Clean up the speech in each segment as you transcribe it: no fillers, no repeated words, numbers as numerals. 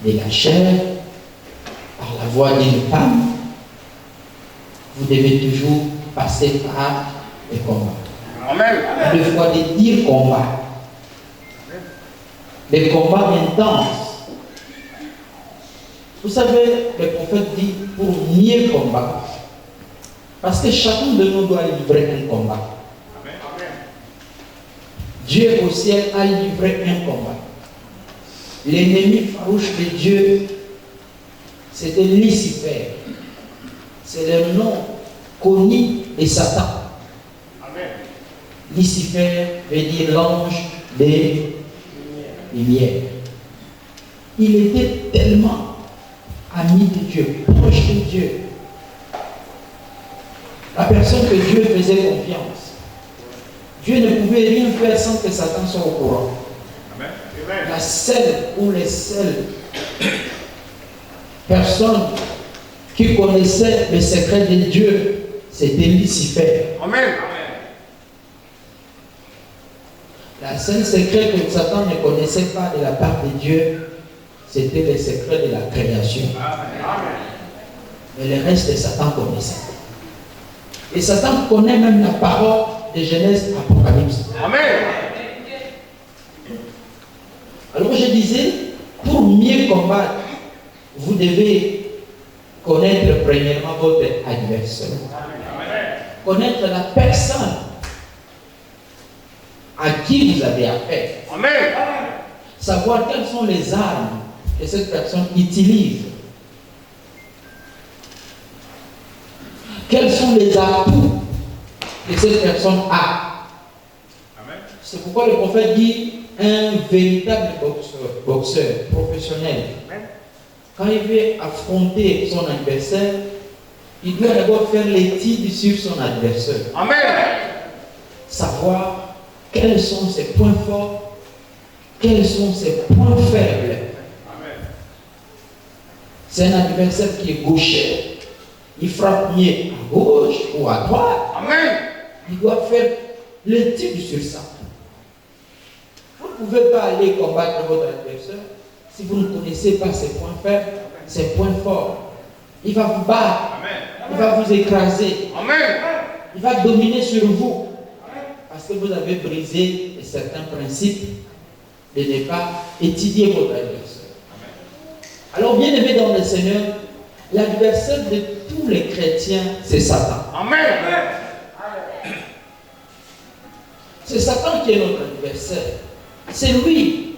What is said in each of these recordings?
de la chair, par la voix d'une femme, vous devez toujours passer par les combats. Amen. Deux fois de dire combat. Des combats intenses. Vous savez, le prophète dit pour mieux combattre. Parce que chacun de nous doit livrer un combat. Dieu au ciel a livré un combat. L'ennemi farouche de Dieu, c'était Lucifer. C'est le nom connu de Satan. Amen. Lucifer veut dire l'ange des lumières. Il était tellement ami de Dieu, proche de Dieu. La personne que Dieu faisait confiance. Dieu ne pouvait rien faire sans que Satan soit au courant. Amen. La seule ou les seules personnes qui connaissaient le secret de Dieu, c'était Lucifer. Amen. La seule secret que Satan ne connaissait pas de la part de Dieu, c'était le secret de la création. Amen. Mais le reste de Satan connaissait. Et Satan connaît même la parole de Genèse Apocalypse. Amen. Alors je disais, pour mieux combattre, vous devez connaître premièrement votre adversaire. Connaître la personne à qui vous avez affaire. Amen. Savoir quelles sont les armes que cette personne utilise. Quels sont les atouts que cette personne a. Amen. C'est pourquoi le prophète dit un véritable boxeur professionnel. Amen. Quand il veut affronter son adversaire, il doit d'abord faire l'étude sur son adversaire. Amen. Savoir quels sont ses points forts, quels sont ses points faibles. Amen. C'est un adversaire qui est gaucher. Il frappe mieux à gauche ou à droite. Amen. Il doit faire l'étude sur ça. Vous ne pouvez pas aller combattre votre adversaire si vous ne connaissez pas ses points faibles, ses points forts. Il va vous battre. Amen. Il va vous écraser. Amen. Il va dominer sur vous. Parce que vous avez brisé certains principes de ne pas étudier votre adversaire. Alors, bien aimé dans le Seigneur, l'adversaire de tous les chrétiens, c'est Satan. Amen. C'est Satan qui est notre adversaire. C'est lui.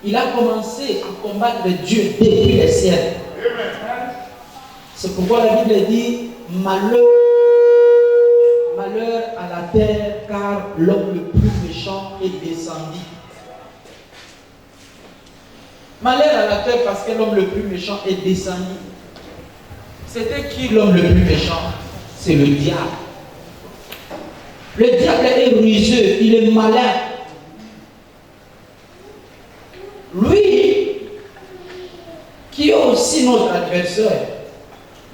Il a commencé à combattre Dieu depuis les siècles. C'est pourquoi la Bible dit malheur à la terre, car l'homme le plus méchant est descendu. Malheur à la terre parce que l'homme le plus méchant est descendu. C'était qui l'homme le plus méchant? C'est le diable. Le diable est ruseux, il est malin. Lui, qui est aussi notre adversaire,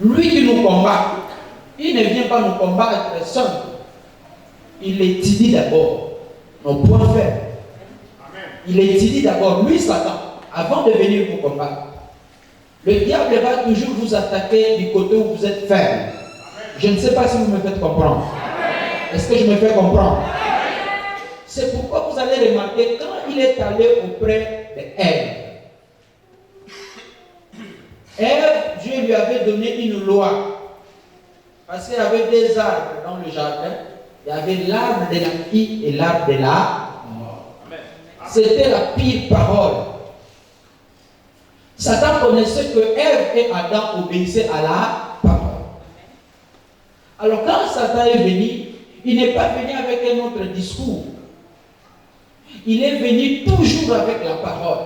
lui qui nous combat, il ne vient pas nous combattre seul. Il étudie d'abord nos points faibles. Il étudie d'abord, lui, Satan, avant de venir vous combattre. Le diable va toujours vous attaquer du côté où vous êtes faible. Je ne sais pas si vous me faites comprendre. Est-ce que je me fais comprendre? C'est pourquoi vous allez remarquer quand il est allé auprès d'Ève. Ève, Dieu lui avait donné une loi. Parce qu'il y avait deux arbres dans le jardin. Il y avait l'arbre de la vie et l'arbre de la mort. C'était la pire parole. Satan connaissait que Ève et Adam obéissaient à la parole. Alors quand Satan est venu, il n'est pas venu avec un autre discours. Il est venu toujours avec la parole.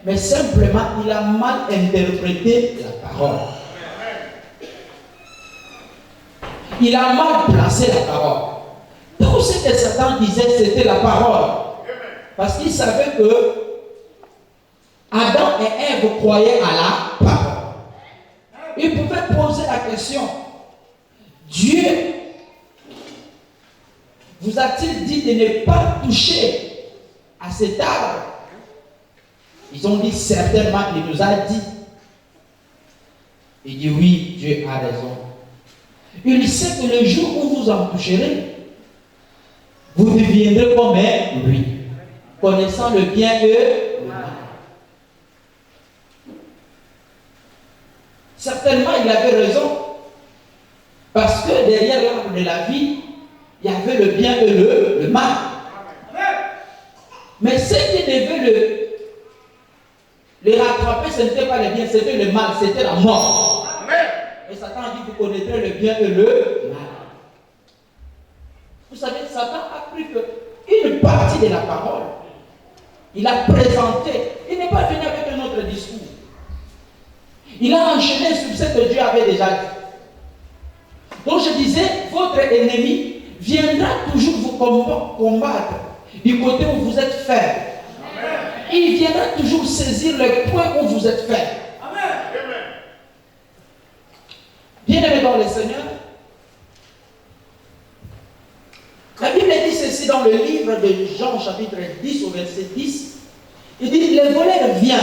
Mais simplement, il a mal interprété la parole. Il a mal placé la parole. Tout ce que Satan disait, c'était la parole. Parce qu'il savait que Adam et Ève croyaient à la parole. Il pouvait poser la question, Dieu vous a-t-il dit de ne pas toucher à cet arbre? Ils ont dit certainement, il nous a dit. Il dit oui, Dieu a raison. Il sait que le jour où vous en toucherez, vous deviendrez comme lui, connaissant le bien et le mal. Certainement, il avait raison, parce que derrière l'arbre de la vie, il y avait le bien et le mal. Mais ce qui devait le rattraper, ce n'était pas le bien, c'était le mal, c'était la mort. Et Satan dit, vous connaîtrez le bien et le mal. Vous savez, Satan a pris une partie de la parole. Il a présenté. Il n'est pas venu avec un autre discours. Il a enchaîné sur ce que Dieu avait déjà dit. Donc je disais, votre ennemi viendra toujours vous combattre du côté où vous êtes faible. Il viendra toujours saisir le point où vous êtes faible. Bien-aimés dans le Seigneur, la Bible dit ceci dans le livre de Jean, chapitre 10, au verset 10. Il dit, le voleur vient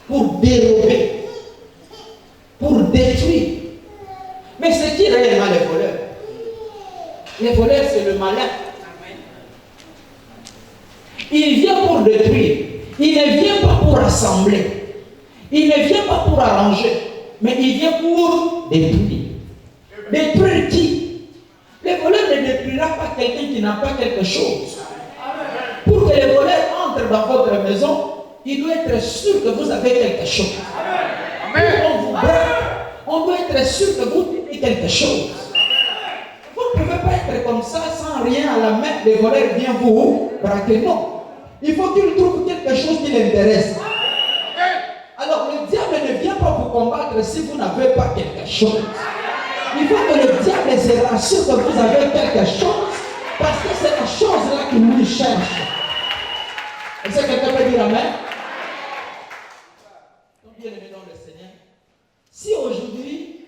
pour dérober, pour détruire. Mais c'est qui réellement les voleurs? Les voleurs, c'est le malin. Il vient pour détruire. Il ne vient pas pour rassembler. Il ne vient pas pour arranger. Mais il vient pour détruire. Détruire qui? Le voleur ne détruira pas quelqu'un qui n'a pas quelque chose. Pour que le voleur entre dans votre maison, il doit être sûr que vous avez quelque chose. Quand on vous braque, on doit être sûr que vous tenez quelque chose. Vous ne pouvez pas être comme ça sans rien à la main. Le voleur vient vous braquer. Non. Il faut qu'il trouve quelque chose qui l'intéresse. Alors le diable ne vient pas vous combattre si vous n'avez pas quelque chose. Il faut que le diable se rassure que vous avez quelque chose, parce que c'est la chose-là qu'il lui cherche. Est-ce que quelqu'un peut dire amen? Donc bien aimé dans le Seigneur, si aujourd'hui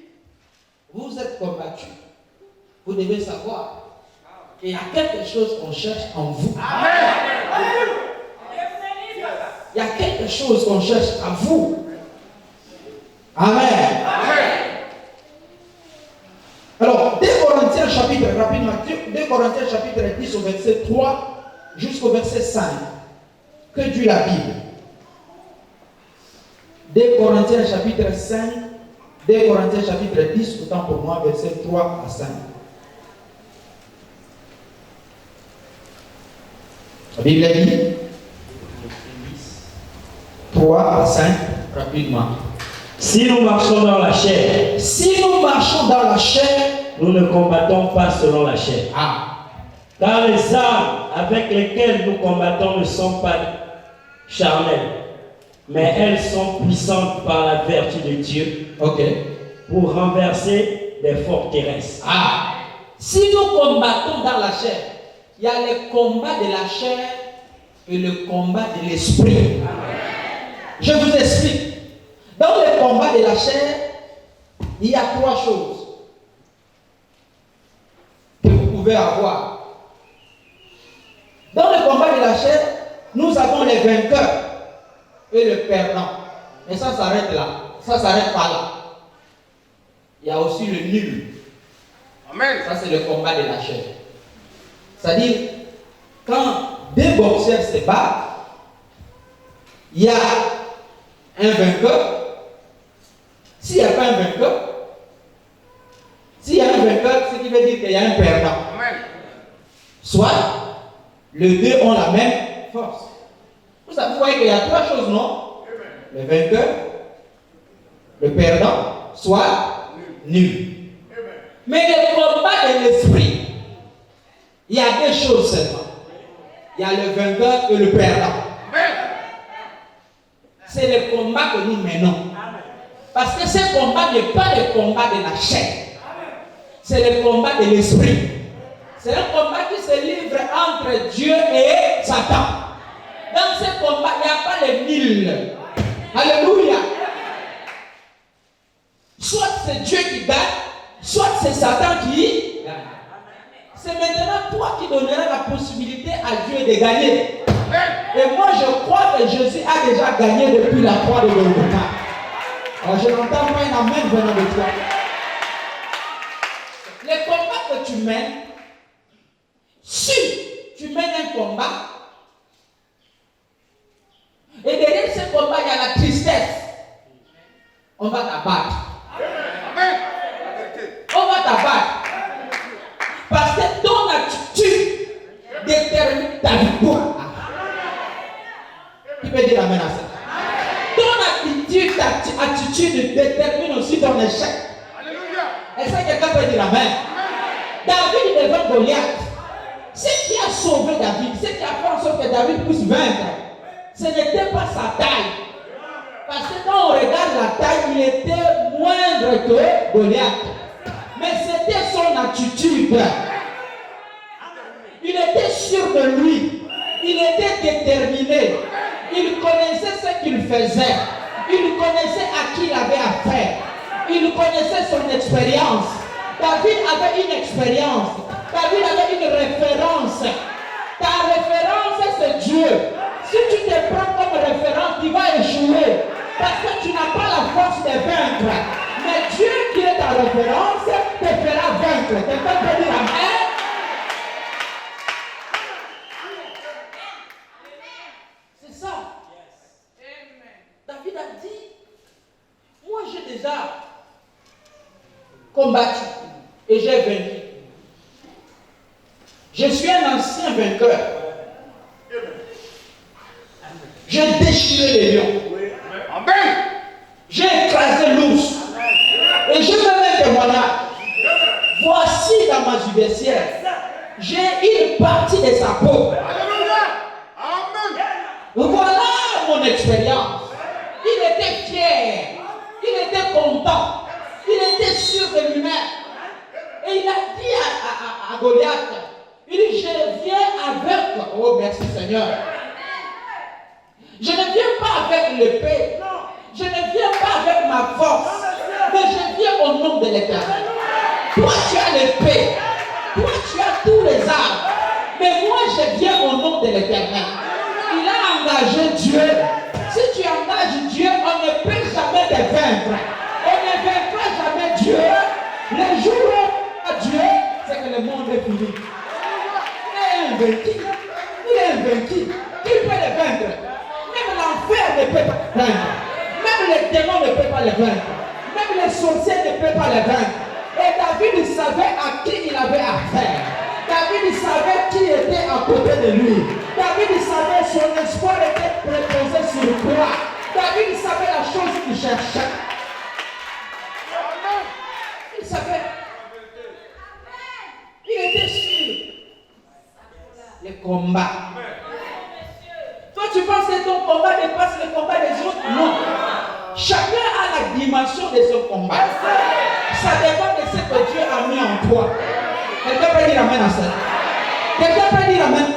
vous êtes combattu, vous devez savoir qu'il y a quelque chose qu'on cherche en vous. Il y a quelque chose qu'on cherche à vous. Amen. Alors, 2 Corinthiens chapitre, rapidement, 2 Corinthiens chapitre 10 au verset 3 jusqu'au verset 5. Que dit la Bible? 2 Corinthiens chapitre 5, 2 Corinthiens chapitre 10, autant pour moi, verset 3 à 5. La Bible dit 3 à 5, rapidement. Si nous marchons dans la chair, nous ne combattons pas selon la chair. Car les armes avec lesquelles nous combattons ne sont pas charnelles, mais elles sont puissantes par la vertu de Dieu pour renverser des forteresses. Si nous combattons dans la chair, il y a le combat de la chair et le combat de l'esprit. Je vous explique. Dans le combat de la chair, il y a 3 choses que vous pouvez avoir. Dans le combat de la chair, nous avons les vainqueurs et le perdant. Mais ça s'arrête là. Ça s'arrête pas là. Il y a aussi le nul. Amen. Ça c'est le combat de la chair. C'est-à-dire, quand 2 boxeurs se battent, il y a un vainqueur. S'il n'y a pas un vainqueur, s'il y a un vainqueur, ce qui veut dire qu'il y a un perdant. Amen. Soit les deux ont la même force. Vous voyez qu'il y a 3 choses, non? Le vainqueur, le perdant, soit nul. Mais le combat de l'esprit, il y a 2 choses seulement. Il y a le vainqueur et le perdant. C'est le combat que nous menons. Parce que ce combat n'est pas le combat de la chair. C'est le combat de l'esprit. C'est un combat qui se livre entre Dieu et Satan. Dans ce combat, il n'y a pas les 1000. Alléluia. Soit c'est Dieu qui gagne, soit c'est Satan qui gagne. C'est maintenant toi qui donneras la possibilité à Dieu de gagner. Et moi, je crois que Jésus a déjà gagné depuis la croix de Golgotha. Alors, je n'entends pas un amen venant de toi. Les combats que tu mènes, si tu mènes un combat, et derrière ce combat, il y a la tristesse, on va t'abattre. On va t'abattre. Parce que ton attitude détermine ta victoire. Tu peux dire amen à ça. Ton attitude détermine aussi ton échec. Est-ce que quelqu'un peut dire amen? David devant Goliath, ce qui a sauvé David, ce qui a fait en sorte que David puisse vaincre, ce n'était pas sa taille. Parce que quand on regarde la taille, il était moindre que Goliath. Mais c'était son attitude. Il était sûr de lui. Il était déterminé. Il connaissait ce qu'il faisait. Il connaissait à qui il avait affaire. Il connaissait son expérience. David avait une expérience. David avait une référence. Ta référence, c'est Dieu. Si tu te prends comme référence, tu vas échouer. Parce que tu n'as pas la force de vaincre. Mais Dieu qui est ta référence te fera vaincre. Quelqu'un peut dire amen? C'est ça. David a dit, moi j'ai déjà combattu et j'ai vaincu. Je suis un ancien vainqueur. J'ai déchiré les lions. J'ai écrasé l'ours. Et je me mets un témoignage. Voici dans ma judiciaire, j'ai une partie de sa peau. Voilà mon expérience. Il était fier. Il était content. Il était sûr de lui-même. Et il a dit à Goliath, il dit, je viens avec, oh merci Seigneur. Je ne viens pas avec l'épée. Je ne viens pas avec ma force. Mais je viens au nom de l'Éternel. Toi tu as l'épée. Toi tu as tous les armes. Mais moi je viens au nom de l'Éternel. Il a engagé Dieu. Si tu engages Dieu, on ne peut jamais te vaincre. On ne vaincra jamais Dieu. Le jour où Dieu, c'est que le monde est fini. Il est invaincu. Il est invaincu. Qui peut le vaincre? Même l'enfer ne peut pas le vaincre. Même les démons ne peuvent pas le vaincre. Même les sorciers ne peuvent pas le vaincre. Et David savait à qui il avait affaire. David savait qui était à côté de lui. David savait son espoir était reposé sur quoi. David savait la chose qu'il cherchait. Il savait. Il était sûr. Le combat. Toi, tu penses que ton combat dépasse le combat des autres? Non. Chacun a la dimension de son combat. Ça dépend de ce que Dieu a mis en toi. Quelqu'un peut dire amen à ça? Quelqu'un peut dire amen?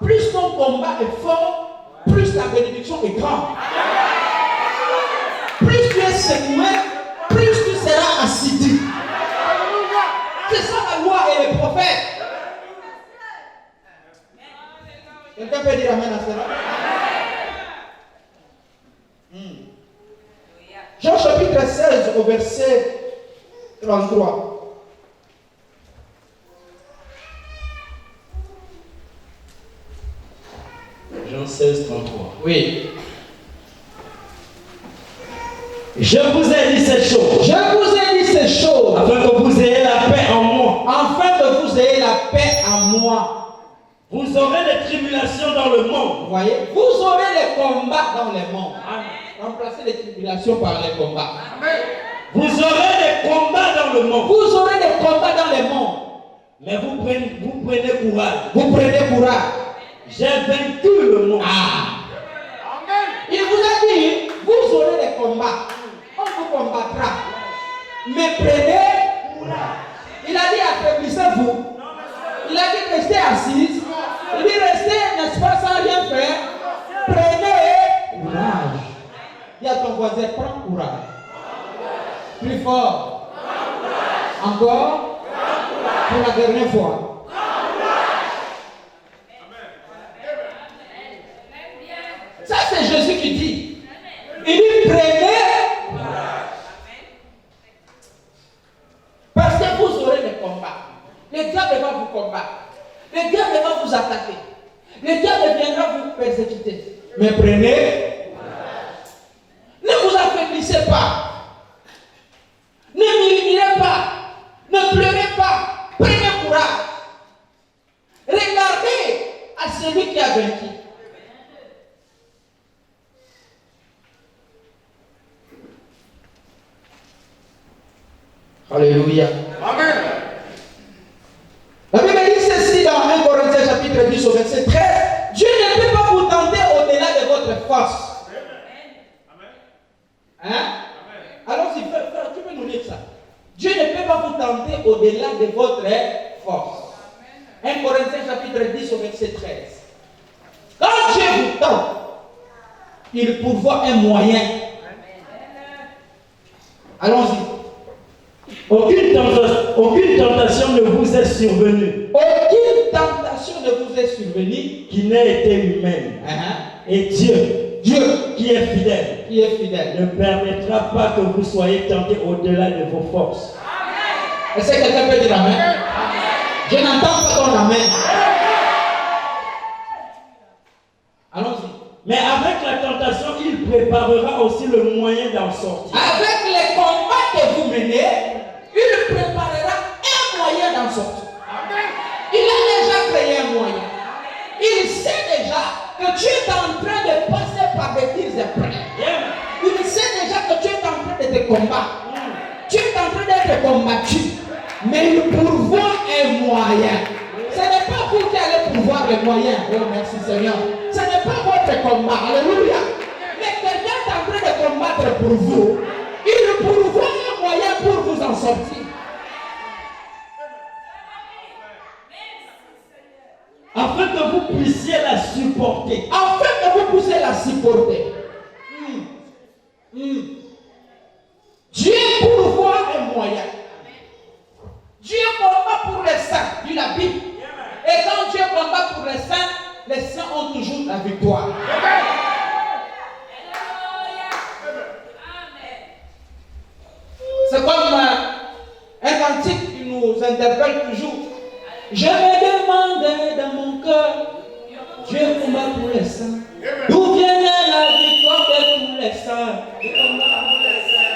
Plus ton combat est fort, plus ta bénédiction est grande. Plus tu es secoué, plus tu seras assidu. C'est ça la loi et les prophètes. Quelqu'un peut dire amen à cela? Jean chapitre 16 au verset 33. Jean 16, 33. Oui. Je vous ai dit ces choses. Je vous ai dit ces choses. Afin que vous ayez la paix en moi. Afin que vous ayez la paix en moi. Vous aurez des tribulations dans le monde. Vous voyez? Vous aurez les combats dans le monde. Remplacez les tribulations par les combats. Amen. Vous aurez des combats dans le monde. Vous aurez des combats dans le monde. Mais vous prenez courage. Vous prenez courage. J'ai vaincu le monde. Amen. Il vous a dit, vous aurez des combats. On vous combattra. Mais prenez courage. Il a dit, affaiblissez-vous. Il a dit, restez assis. Il dit, restez, n'est-ce pas, sans rien faire. Prenez courage. Dis à ton voisin, prends courage. Plus fort. Encore. Pour la dernière fois. Jésus qui dit. Il dit prenez. Parce que vous aurez des combats. Le diable va vous combattre. Le diable va vous attaquer. Le diable viendra vous persécuter. Mais prenez. Ne vous affaiblissez pas. Ne murmurez pas. Ne pleurez pas. Prenez courage. Regardez à celui qui a vaincu. Alléluia. Amen. La Bible dit ceci dans 1 Corinthiens chapitre 10 au verset 13. Dieu ne peut pas vous tenter au-delà de votre force. Hein? Allons-y, tu peux nous lire ça. Dieu ne peut pas vous tenter au-delà de votre force. 1 Corinthiens chapitre 10 au verset 13. Quand Dieu vous tente, il pourvoit un moyen. Allons-y. Aucune tentation ne vous est survenue. Aucune tentation ne vous est survenue qui n'ait été humaine. Et Dieu, qui est fidèle, ne permettra pas que vous soyez tentés au-delà de vos forces. Est-ce que quelqu'un peut dire amen? Je n'entends pas ton amen. Allons-y. Mais avec la tentation, il préparera aussi le moyen d'en sortir. Avec les combats que vous menez, il préparera un moyen d'en sortir. Il a déjà créé un moyen. Il sait déjà que tu es en train de passer par des tirs épreuves. Il sait déjà que tu es en train de te combattre. Tu es en train d'être combattu. Mais il pourvoit un moyen. Ce n'est pas vous qui allez pourvoir le moyen. Oh merci Seigneur. Ce n'est pas votre combat. Alléluia. Mais quelqu'un est en train de combattre pour vous. Il pourvoit un moyen pour vous en sortir. Afin que vous puissiez la supporter. Afin que vous puissiez la supporter. Dieu pourvoit un moyen. Dieu combat pour les saints, dit la Bible. Et quand Dieu combat pour les saints ont toujours la victoire. C'est comme un cantique qui nous interpelle toujours. Je me demande dans mon cœur, Dieu combat pour les saints. D'où vient la victoire de tous les saints?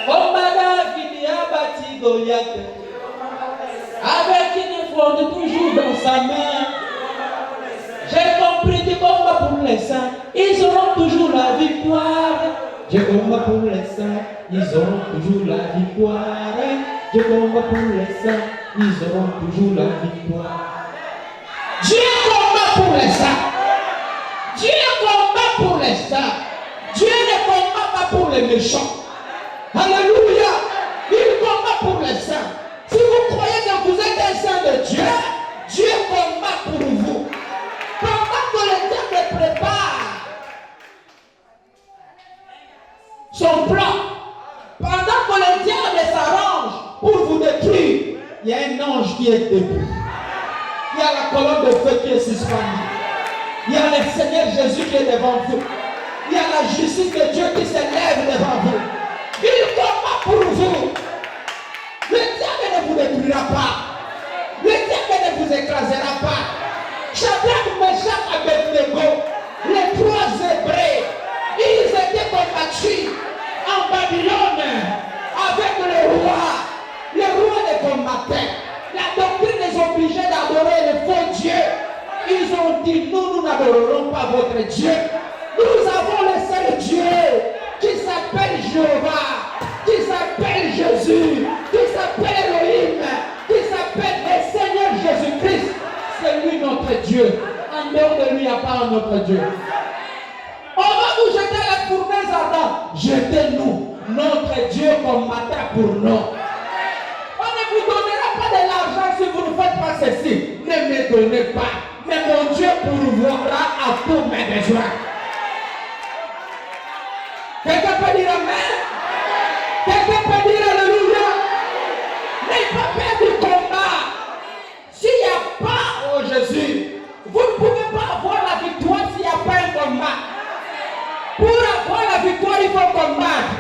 Combat David a bâti Goliath. Avec une fronde toujours dans sa main. J'ai compris du combat pour les saints. Ils auront toujours la victoire. Dieu combat pour les saints. Ils auront toujours la victoire. Dieu combat pour les saints. Ils auront toujours la victoire. Dieu combat pour les saints. Dieu combat pour les saints. Dieu ne combat pas pour les méchants. Alléluia. Il combat pour les saints. Si vous croyez que vous êtes un saint de Dieu, Dieu combat pour vous. Pendant que le diable prépare son plan, pendant que le diable s'arrange pour vous détruire, il y a un ange qui est debout. Il y a la colonne de feu qui est suspendue. Il y a le Seigneur Jésus qui est devant vous. Il y a la justice de Dieu qui s'élève devant vous. Il combat pour vous. Le diable ne vous détruira pas. Le diable ne vous écrasera pas. Shadrach, Meshach, Abednego, les trois Hébreux, ils étaient combattus en Babylone avec le roi. Le roi les combattait. La doctrine les obligeait d'adorer le faux Dieu. Ils ont dit, nous n'adorerons pas votre Dieu. Nous avons le seul Dieu qui s'appelle Jéhovah, qui s'appelle Jésus, qui s'appelle Elohim, qui s'appelle le Seigneur Jésus-Christ. C'est lui notre Dieu. En dehors de lui, il n'y a pas un autre Dieu. On va nous jeter à la fournaise ardente. Jetez-nous. Notre Dieu combattra pour nous. On ne vous donnera pas de l'argent si vous ne faites pas ceci. Ne me donnez pas. Mais mon Dieu pourvoira à tous mes besoins. Quelqu'un peut dire amen? Quelqu'un peut dire alléluia? N'ayez pas peur du combat. S'il n'y a pas, oh Jésus, vous ne pouvez pas avoir la victoire s'il n'y a pas un combat. Pour il faut combattre.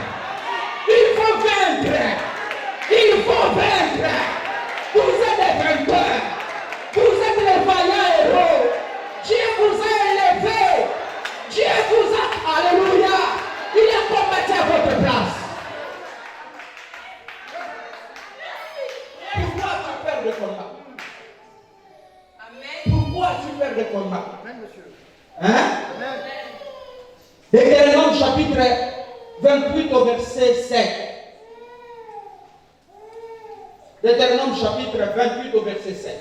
Il faut vaincre. Il faut vaincre. Vous êtes des vainqueurs. Vous êtes les vaillants héros. Dieu vous a élevé. Dieu vous a... Alléluia. Il a combattu à votre place. Pourquoi tu perds le combat? Pourquoi tu perds le combat? Hein? Deutéronome chapitre 28 au verset 7. Deutéronome chapitre 28 au verset 7.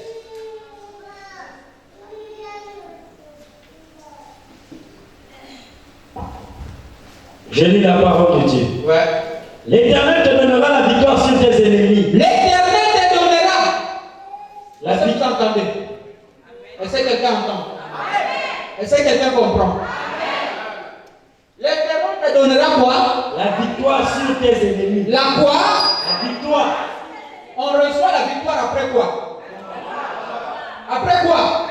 Je lis la parole de Dieu. Ouais. L'Éternel te donnera la victoire sur tes ennemis. L'Éternel te donnera La Est-ce que vous victoire. entendez? Est-ce que quelqu'un entend? Est-ce que quelqu'un comprend? L'Éternel te donnera quoi? La victoire sur tes ennemis. La quoi? La victoire. On reçoit la victoire après quoi? Après quoi?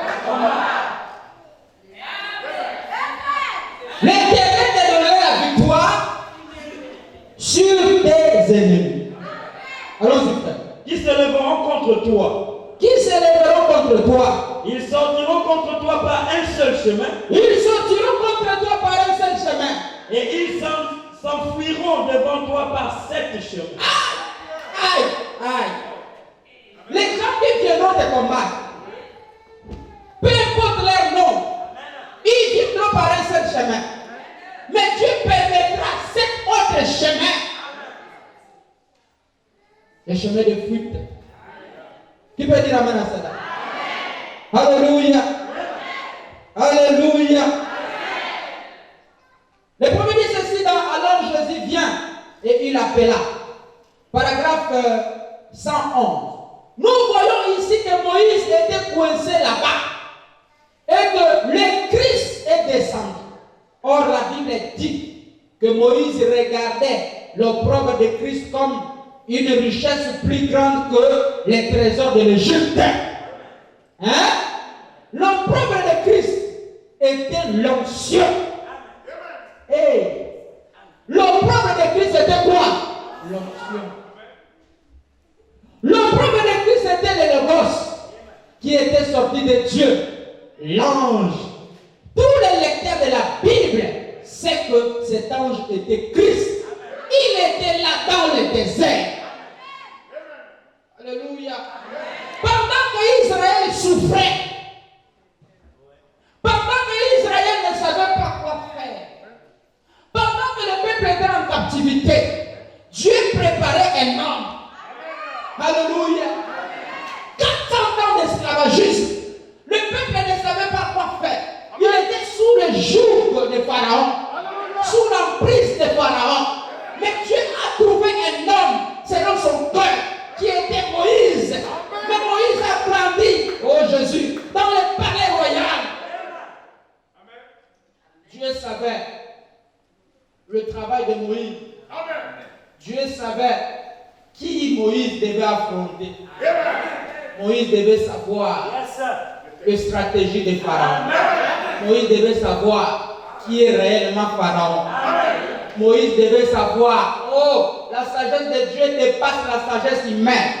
L'Éternel te donnera la victoire sur tes ennemis. Allons-y, frère. Qui se lèveront contre toi. Qui se lèveront contre toi? Ils sortiront contre toi par un seul chemin. Ils sortiront contre toi par un seul chemin. Et ils s'enfuiront devant toi par 7 chemins. Aïe, aïe. Les gens qui viendront te combattre, peu importe leur nom, ils viendront par un seul chemin. Mais Dieu permettra 7 autres chemins. Les chemins de fuite. Qui peut dire amen à cela? Alléluia. Alléluia. Le premier dit ceci dans alors Jésus vient et il appela. Paragraphe 111. Nous voyons ici que Moïse était coincé là-bas et que le Christ est descendu. Or la Bible dit que Moïse regardait l'opprobre de Christ comme une richesse plus grande que les trésors de l'Égypte. Hein? L'opprobre de Christ était l'onction. Et l'opprobre de Christ était quoi? L'onction. L'opprobre de Christ était le logos qui était sorti de Dieu, l'ange. Tous les lecteurs de la Bible savent que cet ange était Christ. Il était là dans le désert. Alléluia. Pendant que Israël souffrait, pendant que Israël ne savait pas quoi faire, pendant que le peuple était en captivité, Dieu préparait un homme. Alléluia. 400 ans d'esclavagisme. Le peuple ne savait pas quoi faire. Il était sous le joug de Pharaon, sous l'emprise de Pharaon. Mais Dieu a trouvé un homme selon son cœur qui était Moïse. Mais Moïse a grandi, oh Jésus, dans le palais royal. Dieu savait le travail de Moïse. Dieu savait qui Moïse devait affronter. Moïse devait savoir la stratégie de Pharaon. Moïse devait savoir qui est réellement Pharaon. Moïse devait savoir, oh, la sagesse de Dieu dépasse la sagesse humaine.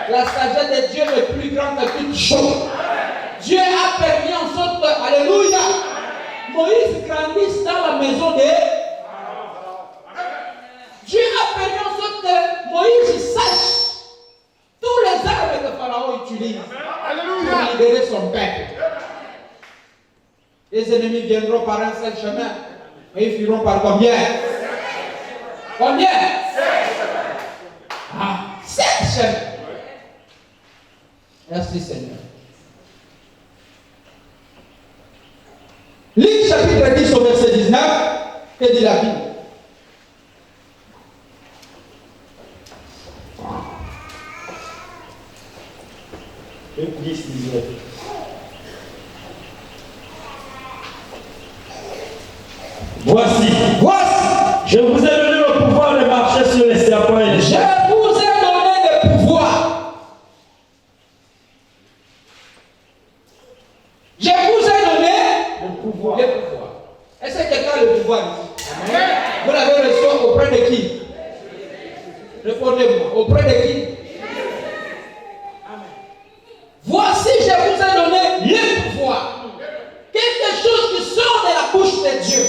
La sagesse de Dieu est plus grande que toute chose. Dieu a permis en sorte que, alléluia, Moïse grandisse dans la maison de Dieu a permis en sorte que Moïse sache tous les armes que Pharaon utilise pour libérer son peuple. Les ennemis viendront par un seul chemin, mais ils fuiront par combien? Combien? 7 chemins. Merci Seigneur. Luc chapitre 10 au verset 19, que dit la Bible? Luc 10, 19. Voici, je vous ai donné le pouvoir de marcher sur les serpents et les Je chats. vous ai donné le pouvoir. Je vous ai donné Le pouvoir. le pouvoir. Est-ce que quelqu'un a le pouvoir ici? Amen. Vous l'avez reçu auprès de qui? Répondez-moi. Auprès de qui? Amen. Voici, je vous ai donné le pouvoir. Quelque chose qui sort de la bouche de Dieu.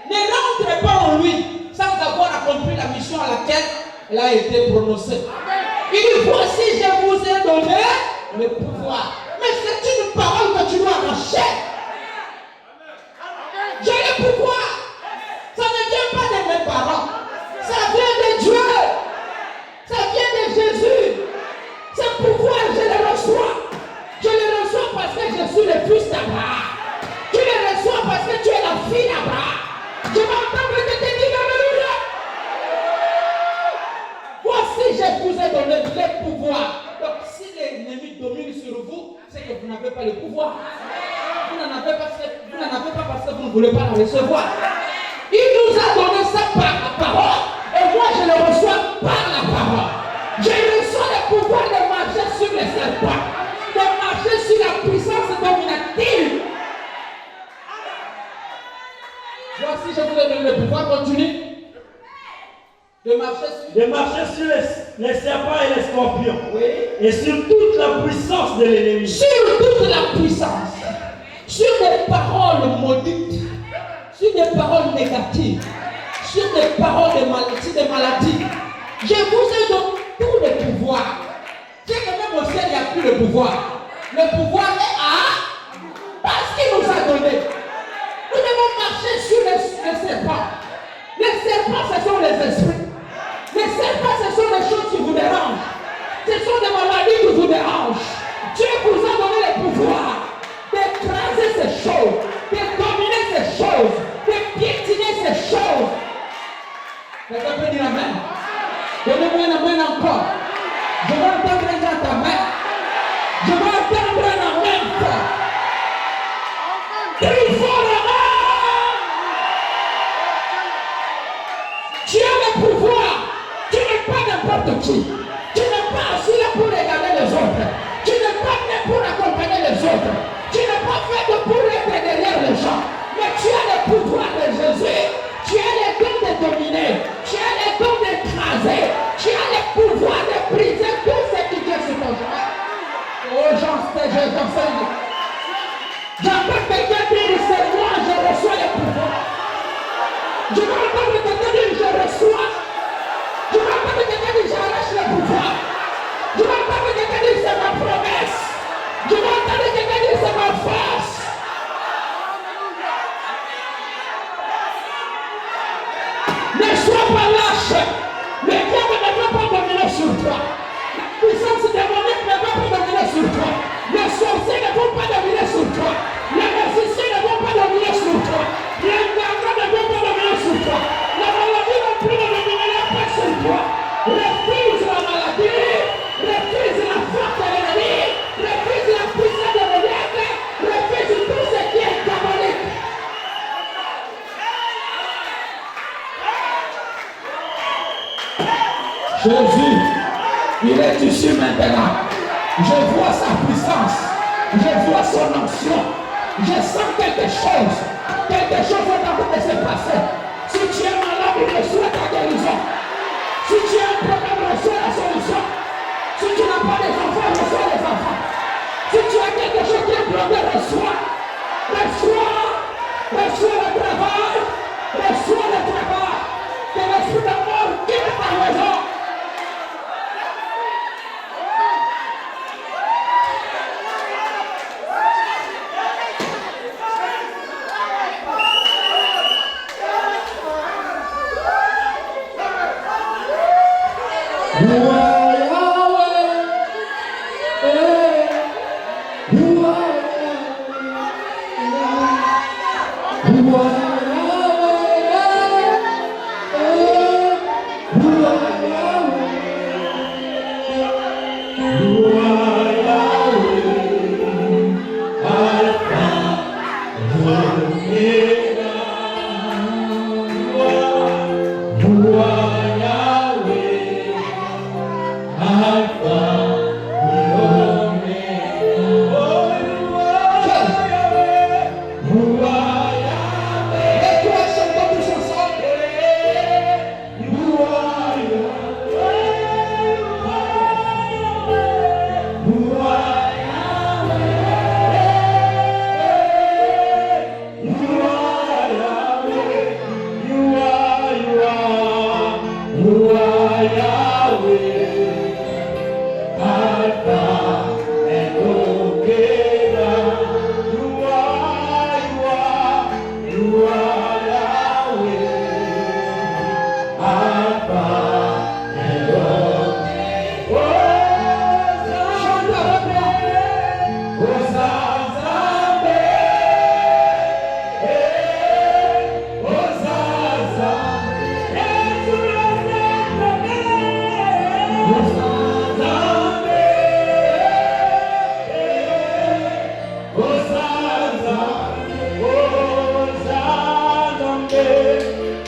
Ne rentrez pas en lui sans avoir accompli la mission à laquelle elle a été prononcée. Il dit, voici, je vous ai donné le pouvoir. Mais c'est une parole que tu dois arracher. J'ai le pouvoir. Ça ne vient pas de mes parents. Ça vient de Dieu. Ça vient de Jésus. Ce pouvoir, je le reçois. Je le reçois parce que je suis le fils d'Abraham. Tu le reçois parce que tu es la fille d'Abraham. Je m'entends que tu te dis alléluia. Voici, je vous ai donné le pouvoir. Donc, si l'ennemi domine sur vous, c'est que vous n'avez pas le pouvoir. Vous n'en avez pas parce que vous ne voulez pas la recevoir. Il nous a donné ça par la parole. Et moi, je le reçois par la parole. Je reçois le pouvoir de marcher sur les serpents, de marcher sur la puissance dominative. Voici, je vous ai donné le pouvoir. Continue. De marcher sur les serpents et les scorpions. Oui. Et sur toute la puissance de l'ennemi. Sur toute la puissance. Sur des paroles maudites. Sur des paroles négatives. Sur des paroles de maladies. Je vous ai donné tout le pouvoir. C'est que même au ciel, il n'y a plus le pouvoir. Le pouvoir est à parce qu'il nous a donné. Nous devons marcher sur les serpents. Les serpents, ce sont les esprits. Les serpents, ce sont les choses qui vous dérangent. Ce sont des maladies qui vous dérangent. Dieu vous a donné le pouvoir d'écraser ces choses, de dominer ces choses, de piétiner ces choses. Quelqu'un peut dire amen. Donnez-moi un amen encore. Je vais entendre un dans ta main. Je vais entendre un amen fort. Crie fort, amen. Tu as le pouvoir. Tu n'es pas n'importe qui. Tu n'es pas assis là pour regarder les autres. Tu n'es pas né pour accompagner les autres. Tu n'es pas fait pour être derrière les gens. Mais tu as le pouvoir de Jésus. Tu as le don de dominer. Tu as le don d'écraser. Tu as le pouvoir de briser tout ce qui vient sur ton chemin. Oh, j'enseigne. J'entends quelqu'un dire, c'est moi, je reçois le pouvoir. Je vais entendre quelqu'un dire, je reçois. Je vais entendre quelqu'un dire, j'arrache le pouvoir. Je vais entendre quelqu'un dire, c'est ma promesse. Je vais entendre quelqu'un dire, c'est ma force. Ne sois pas lâche. Le diable ne va pas dominer sur toi. La puissance démoniaque ne va pas dominer sur toi. Les sorciers ne vont pas dominer sur toi. Les magiciens ne vont pas dominer sur toi. Les gardiens ne vont pas dominer sur toi. La maladie non plus ne dominera pas sur toi. Refuse la maladie. Refuse la force de l'ennemi. Refuse la puissance démoniaque. Refuse tout ce qui est diabolique. Jésus, il est ici maintenant. Je vois sa puissance. Je vois son onction. Je sens quelque chose. Quelque chose est en train de se passer. Si tu es malade, il reçoit ta guérison. Si tu as un problème, reçois la solution. Si tu n'as pas des enfants, reçois les enfants. Si tu as quelque chose qui est bloqué, reçois. Reçois le travail. Reçois le travail. Que l'esprit de mort quitte ta maison.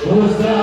Hosanna.